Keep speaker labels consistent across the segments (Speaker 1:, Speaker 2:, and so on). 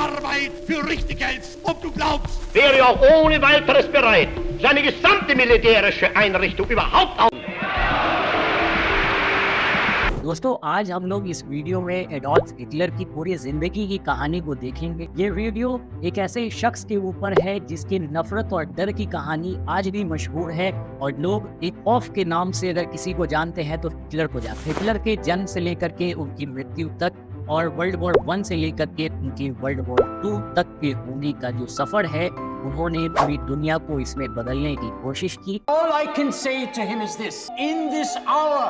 Speaker 1: Arbeit für richtig hältst, ob du glaubst,
Speaker 2: wäre ja ohne weiteres bereit, seine gesamte militärische Einrichtung überhaupt auf.
Speaker 3: दोस्तों आज हम लोग इस video में Adolf Hitler की पूरी जिंदगी की कहानी को देखेंगे। ये वीडियो एक ऐसे शख्स के ऊपर है जिसकी नफरत और डर की कहानी आज भी मशहूर है और लोग एक खौफ के नाम से अगर किसी को जानते हैं तो हिटलर को जानते हैं। हिटलर के जन्म से लेकर के उनकी मृत्यु तक और वर्ल्ड वॉर 1 से लेकर के उनकी वर्ल्ड वॉर 2 तक के होने का जो सफर है, उन्होंने पूरी दुनिया को इसमें बदलने की कोशिश की।
Speaker 4: All I can say to him is this: in this hour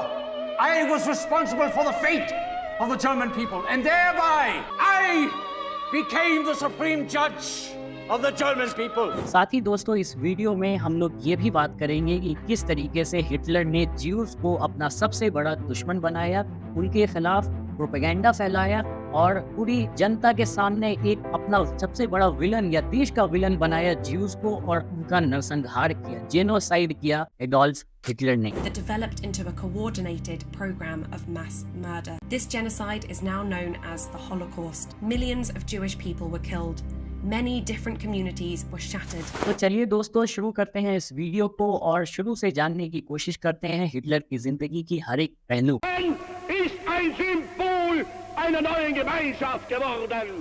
Speaker 4: I was responsible for the fate of the German people, and thereby I became the supreme judge of the German people.
Speaker 3: साथ ही दोस्तों इस video में हम लोग ये भी बात करेंगे कि किस तरीके से हिटलर ने ज्यूज को अपना सबसे बड़ा दुश्मन बनाया, उनके खिलाफ प्रोपेगेंडा फैलाया और पूरी जनता के सामने एक अपना सबसे बड़ा विलन या देश का विलन बनाया ज्यूज को और उनका नरसंहार किया, जेनोसाइड किया एडोल्फ हिटलर ने।
Speaker 5: That developed into a coordinated program of mass murder. This genocide is now known as the Holocaust. Millions of Jewish people were killed. Many different communities were shattered.
Speaker 3: तो चलिए दोस्तों शुरू करते हैं इस video को और शुरू से जानने की कोशिश करते हैं हिटलर की जिंदगी की हर एक पहलू।
Speaker 2: Ist ein Symbol einer neuen Gemeinschaft geworden.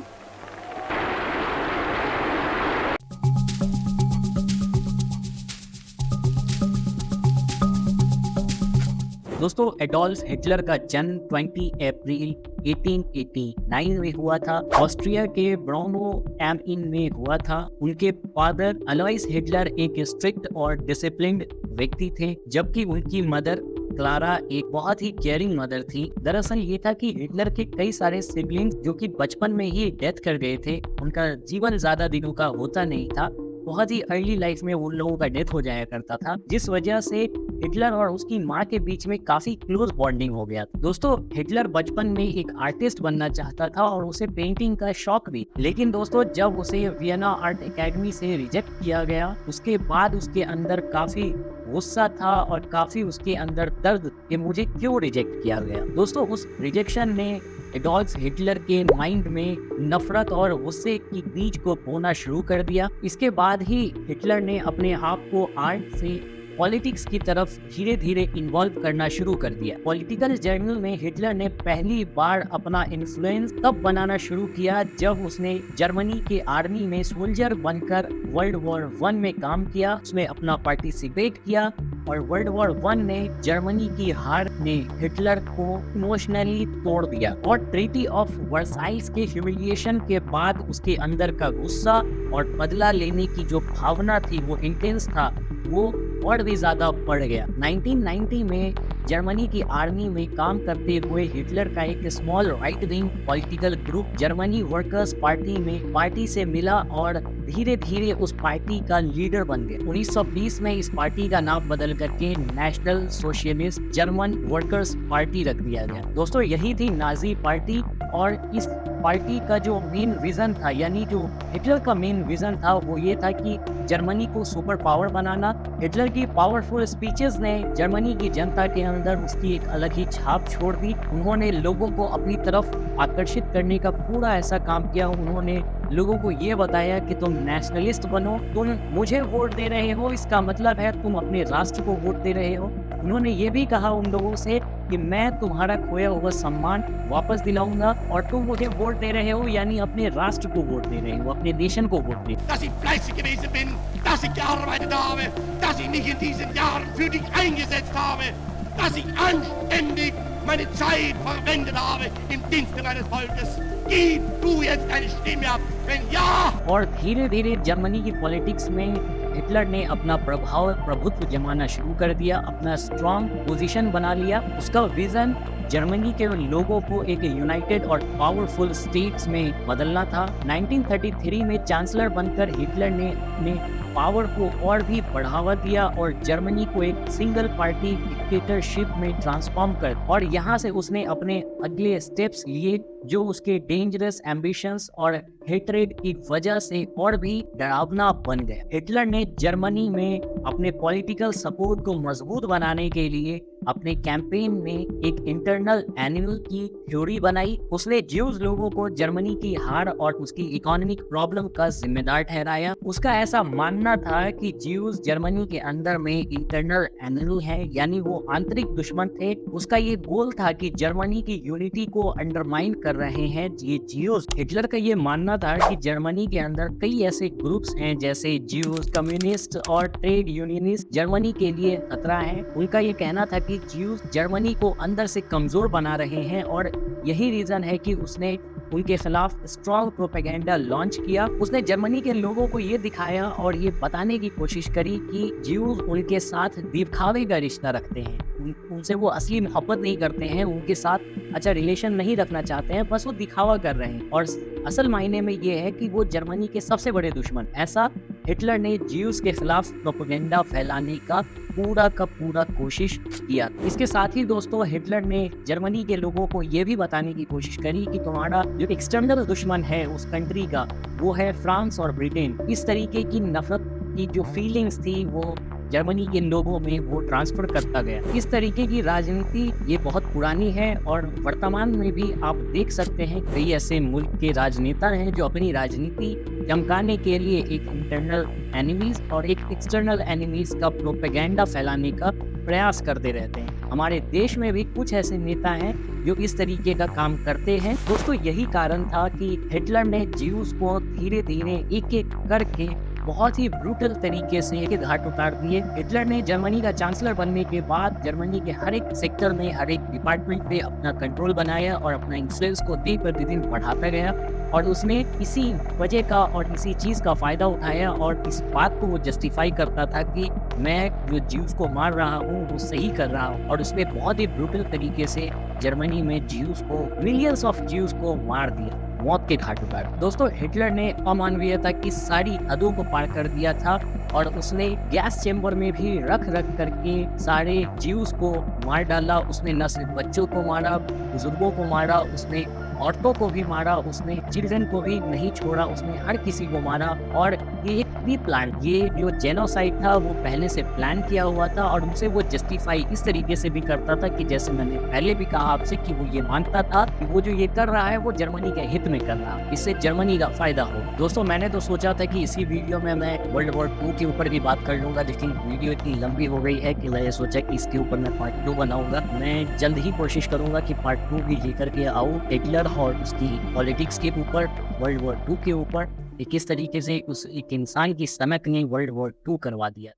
Speaker 3: दोस्तों एडोल्फ हिटलर का जन्म 20 अप्रैल 1889 में हुआ था। ऑस्ट्रिया के ब्राउनो एम इन में हुआ था। उनके फादर अलोइस हिटलर एक स्ट्रिक्ट और डिसिप्लिन्ड व्यक्ति थे, जबकि उनकी मदर क्लारा एक बहुत ही केयरिंग मदर थी। दरअसल ये था कि हिटलर के कई सारे सिबलिंग्स जो कि बचपन में ही डेथ कर गए थे, उनका जीवन ज्यादा दिनों का होता नहीं था, बहुत ही अर्ली लाइफ में उन लोगों का डेथ हो जाया करता था, जिस वजह से हिटलर और उसकी माँ के बीच में काफी क्लोज बॉन्डिंग हो गया। दोस्तों हिटलर बचपन में एक आर्टिस्ट बनना चाहता था और उसे पेंटिंग का शौक भी, लेकिन दोस्तों जब उसे वियना आर्ट एकेडमी से रिजेक्ट किया गया, उसके बाद उसके अंदर काफी गुस्सा था और काफी उसके अंदर दर्द कि मुझे क्यों रिजेक्ट किया गया। दोस्तों उस रिजेक्शन ने एडोल्फ हिटलर के माइंड में नफरत और गुस्से की बीज को बोना शुरू कर दिया। इसके बाद ही हिटलर ने अपने आप को आर्ट से पॉलिटिक्स की तरफ धीरे धीरे इन्वॉल्व करना शुरू कर दिया। पॉलिटिकल जर्नल में हिटलर ने पहली बार अपना इन्फ्लुएंस तब बनाना शुरू किया जब उसने जर्मनी के आर्मी में सोल्जर बनकर वर्ल्ड वॉर 1 में काम किया, उसमें अपना पार्टिसिपेट किया और वर्ल्ड वॉर 1 ने जर्मनी की हार ने हिटलर को इमोशनली तोड़ दिया और ट्रीटी ऑफ वर्साइल्स के ह्यूमिलिएशन के बाद उसके अंदर का गुस्सा और बदला लेने की जो भावना थी वो इंटेंस था, वो और भी ज्यादा बढ़ गया। 1990 में जर्मनी की आर्मी में काम करते हुए हिटलर का एक small right wing political group Germany workers party से मिला और धीरे धीरे उस पार्टी का लीडर बन गए। 1920 में इस पार्टी का नाम बदल करके national socialist German workers party रख दिया गया। दोस्तों यही थी नाजी पार्टी और इस पार्टी का जो मेन विजन था, यानी जो हिटलर का मेन विजन था, वो ये था कि जर्मनी को सुपर पावर बनाना। हिटलर की पावरफुल स्पीचेस ने जर्मनी की जनता के अंदर उसकी एक अलग ही छाप छोड़ दी। उन्होंने लोगों को अपनी तरफ आकर्षित करने का पूरा ऐसा काम किया। उन्होंने लोगों को ये बताया कि तुम नेशनलिस्ट बनो, तुम मुझे वोट दे रहे हो, इसका मतलब है तुम अपने राष्ट्र को वोट दे रहे हो। उन्होंने ये भी कहा उन लोगों से कि मैं तुम्हारा खोया हुआ सम्मान वापस दिलाऊंगा और तुम मुझे वोट दे रहे हो, यानी अपने राष्ट्र को वोट दे रहे हो, अपने नेशन को vote they.
Speaker 1: dass ich fleißig gewesen bin, dass ich gearbeitet habe, dass ich mich in diesen Jahren für dich eingesetzt habe, dass ich anständig meine Zeit verwendet habe im Dienste meines Volkes. Gib du jetzt eine Stimme ab, wenn ja!
Speaker 3: और धीरे धीरे Germany की politics में Hitler ने अपना प्रभुत्व जमाना शुरू कर दिया, अपना स्ट्रॉन्ग पोजीशन बना लिया। उसका विजन जर्मनी के लोगों को एक यूनाइटेड और पावरफुल स्टेट्स में बदलना था। 1933 में चांसलर बनकर हिटलर ने पावर को और भी बढ़ावा दिया और जर्मनी को एक सिंगल पार्टी डिक्टेटरशिप में ट्रांसफॉर्म कर, और यहाँ से उसने अपने अगले स्टेप्स लिए जो उसके डेंजरस एम्बिशंस और हेट्रेड की वजह से और भी डरावना बन गए। हिटलर ने जर्मनी में अपने पॉलिटिकल सपोर्ट को मजबूत बनाने के लिए अपने कैंपेन में एक इंटरनल एनिमल की थ्योरी बनाई। उसने ज्यूज लोगों को जर्मनी की हार और उसकी इकोनॉमिक प्रॉब्लम का जिम्मेदार ठहराया। उसका ऐसा मानना था कि ज्यूज जर्मनी के अंदर में इंटरनल एनिमल है, यानी वो आंतरिक दुश्मन थे। उसका ये गोल था कि जर्मनी की यूनिटी को अंडरमाइन कर रहे हैं ये ज्यूज। हिटलर का ये मानना था कि जर्मनी के अंदर कई ऐसे ग्रुप्स हैं जैसे ज्यूज, कम्युनिस्ट और ट्रेड यूनियनिस्ट जर्मनी के लिए खतरा है। उनका ये कहना था कि ज्यूज जर्मनी को अंदर से कमजोर बना रहे हैं और यही रीजन है कि उसने उनके खिलाफ स्ट्रॉन्ग प्रोपेगेंडा लॉन्च किया। उसने जर्मनी के लोगों को ये दिखाया और ये बताने की कोशिश करी कि ज्यूज उनके साथ दिखावे का रिश्ता रखते हैं, उनसे वो असली मोहब्बत नहीं करते हैं, उनके साथ अच्छा रिलेशन नहीं रखना चाहते हैं, बस वो दिखावा कर रहे हैं और असल मायने में ये है कि वो जर्मनी के सबसे बड़े दुश्मन। ऐसा हिटलर ने ज्यूज के खिलाफ प्रोपेगेंडा फैलाने का पूरा कोशिश किया। इसके साथ ही दोस्तों हिटलर ने जर्मनी के लोगों को ये भी बताने की कोशिश करी कि तुम्हारा जो एक्सटर्नल दुश्मन है उस कंट्री का वो है फ्रांस और ब्रिटेन। इस तरीके की नफरत की जो फीलिंग्स थी वो जर्मनी के लोगों में वो ट्रांसफर करता गया। इस तरीके की राजनीति ये बहुत पुरानी है और वर्तमान में भी आप देख सकते हैं कई ऐसे मुल्क के राजनेता हैं जो अपनी राजनीति चमकाने के लिए एक इंटरनल एनिमीज और एक एक्सटर्नल एनिमीज का प्रोपेगेंडा फैलाने का प्रयास करते रहते हैं। हमारे देश में भी कुछ ऐसे नेता हैं जो इस तरीके का काम करते हैं। दोस्तों यही कारण था कि हिटलर ने ज्यूज को धीरे धीरे एक एक करके बहुत ही ब्रूटल तरीके से एक घाट उतार दिए। हिटलर ने जर्मनी का चांसलर बनने के बाद जर्मनी के हर एक सेक्टर में हर एक डिपार्टमेंट पे अपना कंट्रोल बनाया और अपना इन्फ्लुएंस को दिन प्रतिदिन बढ़ाता गया और उसने इसी वजह का और इसी चीज़ का फ़ायदा उठाया और इस बात को वो जस्टिफाई करता था कि मैं जो ज्यूज को मार रहा हूँ वो सही कर रहा हूँ और उसने बहुत ही ब्रूटल तरीके से जर्मनी में ज्यूज को मिलियंस ऑफ ज्यूज को मार दिया, मौत के घाट उतार। दोस्तों हिटलर ने अमानवीयता की सारी हदों को पार कर दिया था और उसने गैस चेंबर में भी रख करके सारे ज्यूज को मार डाला। उसने न सिर्फ बच्चों को मारा, बुजुर्गों को मारा, उसने औरतों को भी मारा, उसने चिल्ड्रन को भी नहीं छोड़ा, उसने हर किसी को मारा। और ये एक प्री प्लान, ये जो जेनोसाइड था वो पहले से प्लान किया हुआ था और उनसे वो जस्टिफाई इस तरीके से भी करता था कि जैसे मैंने पहले भी कहा आपसे कि वो ये मानता था कि वो जो ये कर रहा है वो जर्मनी के हित में कर रहा है, इससे जर्मनी का फायदा हो। दोस्तों मैंने तो सोचा था कि इसी वीडियो में मैं वर्ल्ड वॉर 2 के ऊपर भी बात कर लूंगा, लेकिन वीडियो इतनी लंबी हो गई है कि मैंने सोचा कि इसके ऊपर मैं पार्ट 2 बनाऊंगा। मैं जल्द ही कोशिश करूंगा कि पार्ट 2 भी लेकर के आऊँ हिटलर और उसकी पॉलिटिक्स के ऊपर, वर्ल्ड वॉर 2 के ऊपर, किस तरीके से उस एक इंसान की समझ ने वर्ल्ड वॉर 2 करवा दिया।